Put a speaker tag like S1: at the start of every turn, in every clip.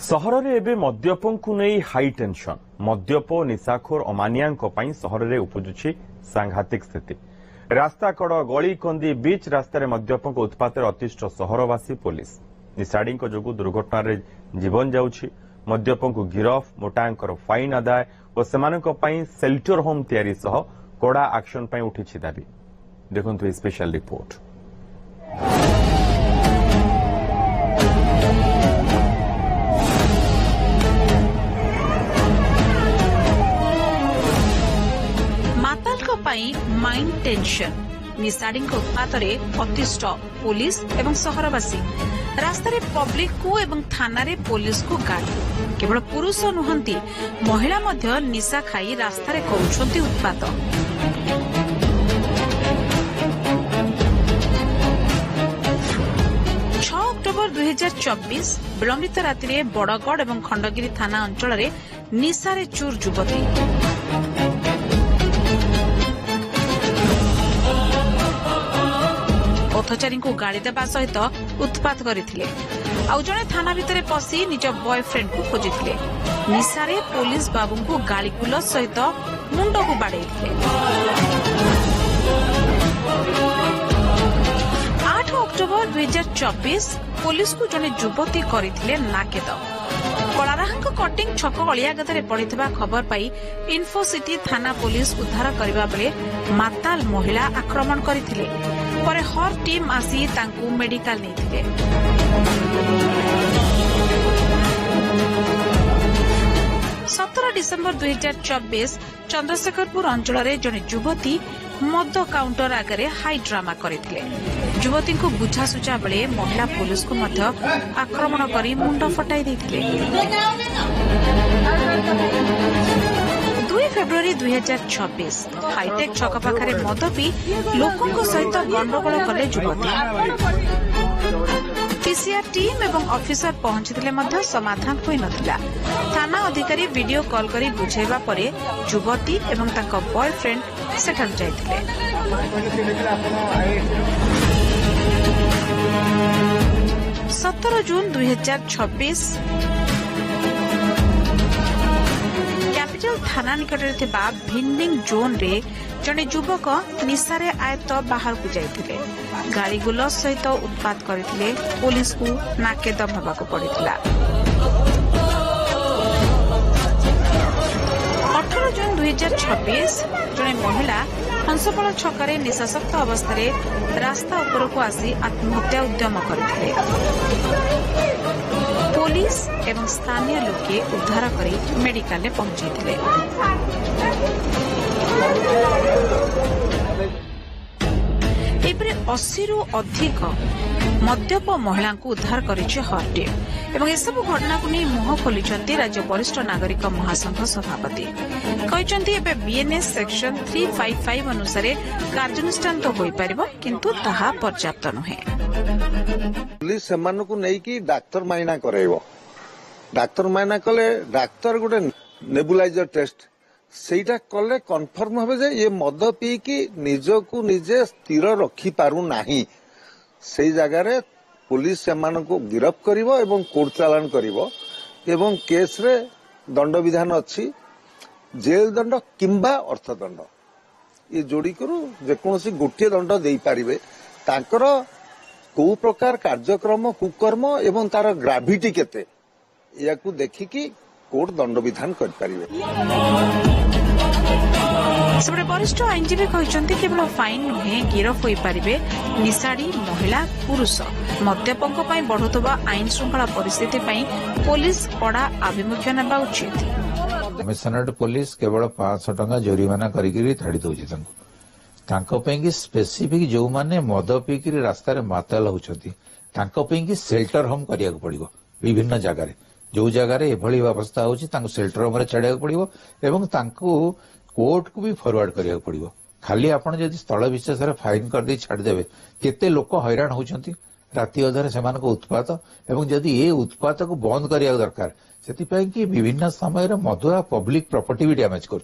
S1: सहर में एवं मद्यपंकु नहीं हाई टेंशन मद्यप निशाखोर अमानिया सहर में उपजुची सांघातिक स्थिति रास्ता कड़ गली कंदी बीच रास्तार मद्यपंक उत्पात अतिष्ठ सहरवासी पुलिस निशाड़ी जो दुर्घटन जीवन जाऊँगी मद्यपंकु गिरफ मोटांकर फाइन आदाय और से सेल्टर होम तैयारी सह कड़ा एक्शन उठी दाबी देखु स्पेशल रिपोर्ट।
S2: माइंड टेंशन निशाड़ी उत्पात अतिष्ठ पुलिस एवं सहरवासी रास्तार पब्लिक को एवं थाना रे पुलिस को गाड़ी केवल पुरुष नुहंती महिला मध्य निशा खाई रास्तार करुछंती उत्पात। 6 अक्टोबर 2024 विलंबित राति बड़गढ़ एवं खंडगिरी थाना अंचल में निशारे चूर युवती पथचारी को गाड़ी देवा सहित उत्पात करथिले आउ जणे थाना भितरे पसी निज बॉयफ्रेंड को खोजिथिले निशारे पुलिस बाबू को गाली गुलज सहित मुंड को बाड़ेथिले। 8 अक्टोबर 2024 पुलिस को जणे युवती करथिले नाकेद कलाराहांक कटिंग छक अलियागदरे पड़िथिबा खबर पाई इन्फोसिटी थाना पुलिस उद्धार करबा बेले माताल महिला आक्रमण करथिले परे हर टीम आसी तांकु मेडिकल नेथिले। 17 डिसेंबर 2024 चंद्रशेखरपुर अंचल में जड़े युवती मद काउंटर आगे हाई ड्रामा करथिले युवती को बुझासुझा बेले महिला पुलिस को मध्य आक्रमण कर मुंड फटाई देथिले। 2 फेब्रुआरी 2026 हाईटेक छक पाखरे मद पी लोकों सहित गंडगोल कले युवती पीसीआर टीम एवं ऑफिसर पहुंचीथिले मध्य समाधान होई नथिला। थाना अधिकारी वीडियो कॉल करी बुझेबा परे युवती एवं ताका बॉयफ्रेंड सेठक जाइथिले। 17 जून 2026 कैपिटल थाना निकट में भिंडिंग जोन रे जड़े युवक निशारे आयत बाहर को जाइथिले गाड़ी गुलज सहित उत्पात करथिले पुलिस को नाकेदम होबाक पड़िथिला। 18 जून 2026 जड़े महिला हंसपाल छकरे निशासक्त अवस्था रास्ता उपर को आसी आत्महत्या उद्यम करथिले पुलिस एवं स्थानीय लोके उद्धार कर मेडिकल में पहुंचीथिले। एपरे 80 रु अधिक मद्यप महिला को उद्धार करिछि हर टीम एवं एसबु घटना को नहीं मुह खोलिचंती राज्य वरिष्ठ नागरिक महासंघ सभापति कहचंती एबे बीएनएस सेक्शन 355 अनुसार कार्यानुष्ठान तो होई परिबो किंतु ताहा पर्याप्त नहे।
S3: पुलिस सेमान को नहीं कि डाक्तर माइना करेबो डाक्तर माइना कले डाक्तर गोटे नेबुलाइजर टेस्ट सेटा कले कन्फर्म होबे जे ये मद पी कि निजको निजे स्थिर रखी पारु नाही सेई जगह रे पुलिस सेमान को गिरफ करिवो एवं कोर्ट चालान करिवो एवं केस रे दंड विधान अछि जेल दंड किंबा अर्थदंड ये जोड़ी करू जेकोसी गोटे दंड देई पारिबे तांकर को प्रकार कार्यक्रम कुकर्म एवं तार ग्राविटी केते याकू देखिकी कोर्ट दंड विधान कर पारिबे।
S2: सबरे वरिष्ठ आईनजीवी कहते केवल फाइन नुहे गिरफ हो पारिबे निशाड़ी महिला पुरुष मद्यपंक बढ़ुवा आईन श्रृंखला परिस्थिति पुलिस कड़ा आभिमुख्य नेबा उचित।
S4: कमिशनरेट पुलिस केवल 500 टंका जोरिमाना करी छाड़ी दौर स्पेसिफिक जो माने मद पीक रास्तार माताल होती सेल्टर होम करिया पड़ो विभिन्न जगार जो जगार एभली अवस्था होची सेल्टर होम छाड़ा पड़ो एवं कोर्ट को भी फॉरवर्ड करिया पड़ो खाली आपन जदि स्थल विशेष फाइन कर दे छाड़देवे केते लोक हैरान होचंती राति अधर से उत्पात एवं जदि ये उत्पात को बंद करिया दरकार से विभिन्न समय मधुआ पब्लिक प्रॉपर्टी भी डैमेज कर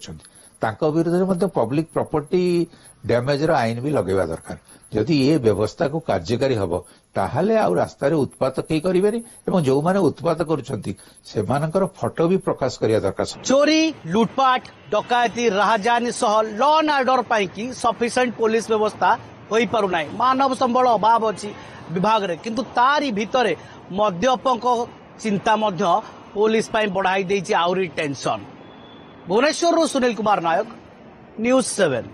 S4: विरुद्ध पब्लिक प्रॉपर्टी डैमेज आईन भी लगेवा दरकार जदि ये व्यवस्था को कार्यकारी हम ताहले आउ रास्तार उत्पात कई करेंगे और जो मैंने उत्पात कर फटो भी प्रकाश करिया दरकार।
S5: चोरी लुटपाट डकायती राहजानी सह लॉ एंड ऑर्डर पाई की सफिशिएंट पुलिस व्यवस्था होई पारु नाही। मानव संबल अभाव अछि विभाग रे, किंतु तारी भितरे मद्यपक चिंता मध्य पुलिस पाई बढ़ाई देछि आउरी टेंशन। भुवनेश्वर सुनील कुमार नायक, न्यूज 7।